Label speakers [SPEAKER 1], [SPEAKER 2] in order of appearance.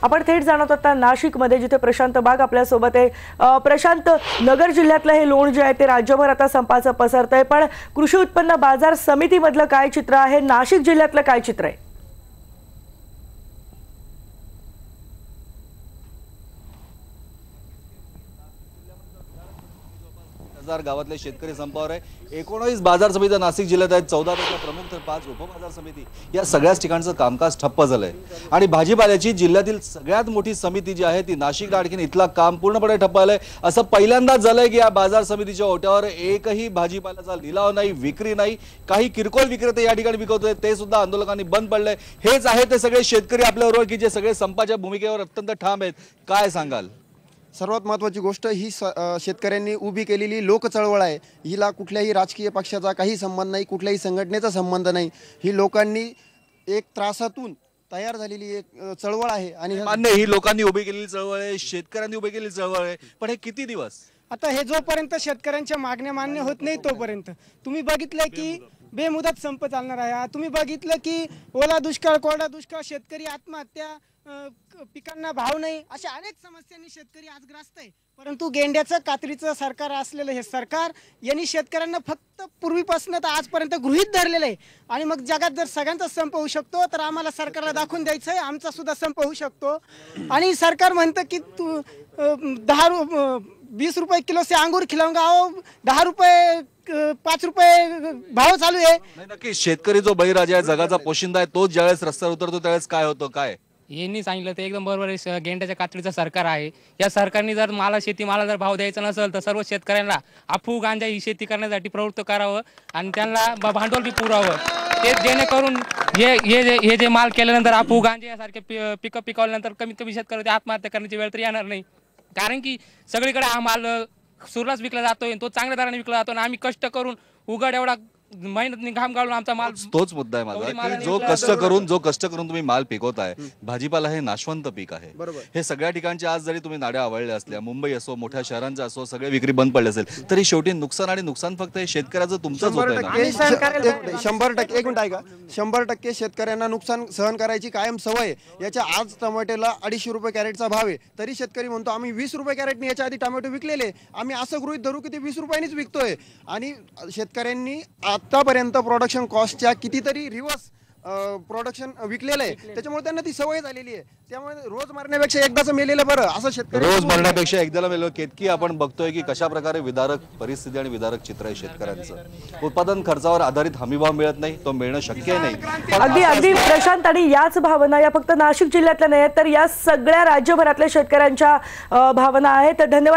[SPEAKER 1] आपण थेट जाणवत आता नाशिकमध्ये, जिथे प्रशांत बाग आपल्या सोबत आहे। प्रशांत, नगर जिल्ह्यातलं हे लोण जे आहे ते राज्यभर आता संपाचं पसरतंय, पण कृषी उत्पन्न बाजार समितीमधलं काय चित्र आहे, नाशिक जिल्ह्यातलं काय चित्र आहे?
[SPEAKER 2] गावातले शेतकरी संपावर आहे। 19 बाजार समिती नाशिक जिल्ह्यात आहेत, 14 पैकी प्रमुख तर 5 उपबाजार समिती, या सगळ्याच ठिकाणचं कामकाज ठप्प झालंय। आणि भाजीपाल्याची जिल्ह्यातील सगळ्यात मोठी समिती जी आहे ती नाशिक डाडकीन इथला काम पूर्णपणे ठप्प झालंय। असं पहिल्यांदाच झालंय की या बाजार समितीच्या ओट्यावर एकही भाजीपाल्याचा लिलाव नाही, विक्री नाही। काही किरकोळ विक्रेते या ठिकाणी विकवतोय, ते सुद्धा आंदोलकांनी बंद पडलंय। हेच आहे ते सगळे शेतकरी आपल्याबरोबर की जे सगळे संपाच्या भूमिकेवर अत्यंत ठाम आहेत। काय सांगाल?
[SPEAKER 3] सर्वात महत्त्वाची गोष्ट ही शेतकऱ्यांनी उभी केलेली लोक चळवळ आहे। हिला कुठल्याही राजकीय पक्षाचा काही संबंध नाही, कुठल्याही संघटनेचा संबंध नाही। ही लोकांनी एक त्रासातून तयार झालेली एक चळवळ आहे आणि
[SPEAKER 2] मान्य ही लोकांनी उभी केलेली चळवळ आहे, शेतकऱ्यांनी उभी केलेली चळवळ आहे, पण हे किती दिवस?
[SPEAKER 4] आता हे जोपर्यंत शेतकऱ्यांच्या मागण्या मान्य होत नाही तोपर्यंत तुम्ही बघितलं की बेमुदत संप चालणार आहे। तुम्ही बघितलं की ओला दुष्काळ, कोरडा दुष्काळ, शेतकरी आत्महत्या, पिकांना भाव नाही, अशा अनेक समस्यांनी शेतकरी आज ग्रस्त आहे। परंतु गेंड्याचं कात्रीचं सरकार असलेलं हे सरकार यांनी शेतकऱ्यांना फक्त पूर्वीपासून तर आजपर्यंत गृहीत धरलेलं आहे। आणि मग जगात जर सगळ्यांचा संप होऊ शकतो तर आम्हाला सरकारला दाखवून द्यायचं आहे आमचा सुद्धा संप होऊ शकतो। आणि सरकार म्हणतं की तू 20 रुपये किलो से अंगूर खिलाऊंगा, 10 रुपये 5 रुपये भाव चालू आहे।
[SPEAKER 2] नक्की शेतकरी जो बळीराजा आहे, जगाचा पोशिंदा आहे, तोच ज्यावेळेस रस्त्यावर उतरतो त्यावेळेस काय होतं? काय
[SPEAKER 5] यांनी सांगितलं ते एकदम बरोबर आहे। गेंड्याच्या कात्रीचं सरकार आहे। या सरकारने जर शेतीमाला जर भाव द्यायचा नसेल तर सर्व शेतकऱ्यांना अफू गांजा ही शेती करण्यासाठी प्रवृत्त करावं आणि त्यांना भांडवल बी पुरावं, ते जेणेकरून हे जे माल केल्यानंतर अफू गांजा यासारखे पिकं पिकवल्यानंतर कमीत कमी शेतकऱ्याची आत्महत्या करण्याची वेळ तर येणार नाही। कारण की सगळीकडे हा माल सुरलाच विकला जातोय, तो चांगल्या दराने विकला जातो आणि आम्ही कष्ट करून उघड एवढा मेहनत घाम गाळून आमचा माल,
[SPEAKER 2] तोच मुद्दा आहे माझा की जो कष्ट करून तुम्ही माल पिकवताय, भाजीपाला हे नाशवंत पीक आहे। हे सगळ्या ठिकाणचे आज जरी तुम्ही नाड्या आवळल्या असल्या, मुंबई असो, मोठ्या शहरांचा असो, सगळे विक्री बंद पडले असेल तरी शेवटी नुकसान आणि नुकसान फक्त हे शेतकऱ्याचं तुमचंच होत आहे।
[SPEAKER 3] 100% एक मिनिट ऐका, 100% शेतकऱ्यांना नुकसान सहन करायची कायम सवय आहे। याच्या आज टमाट्याला 250 रुपये कॅरेटचा भाव आहे, तरी शेतकरी म्हणतो आम्ही 20 रुपये कॅरेटने याच्या आधी टोमॅटो विकलेले, आम्ही असं गृहीत धरू की ते 20 रुपयांनीच विकतोय। आणि शेतकऱ्यांनी आतापर्यंत प्रोडक्शन कॉस्टच्या कितीतरी रिवर्स प्रोडक्शन विकलेलं आहे, त्याच्यामुळे त्यांना ती सवय झालेली आहे। त्यामुळे रोज मरण्यापेक्षा एकदाच मेलेलं बरं, असं शेतकरी
[SPEAKER 2] रोज मरण्यापेक्षा एकदाला मेलं केतकी आपण बघतोय की कशा प्रकारे विदारक परिस्थिती आणि विदारक चित्र आहे शेतकऱ्यांचं। उत्पादन खर्चावर आधारित हमीभाव मिळत नाही, तो मिळणं शक्य नाही।
[SPEAKER 1] अगदी प्रशांत, आणि याच भावना या फक्त नाशिक जिल्ह्यातल्या नाही तर या सगळ्या राज्यभरातल्या शेतकऱ्यांच्या भावना आहेत। धन्यवाद।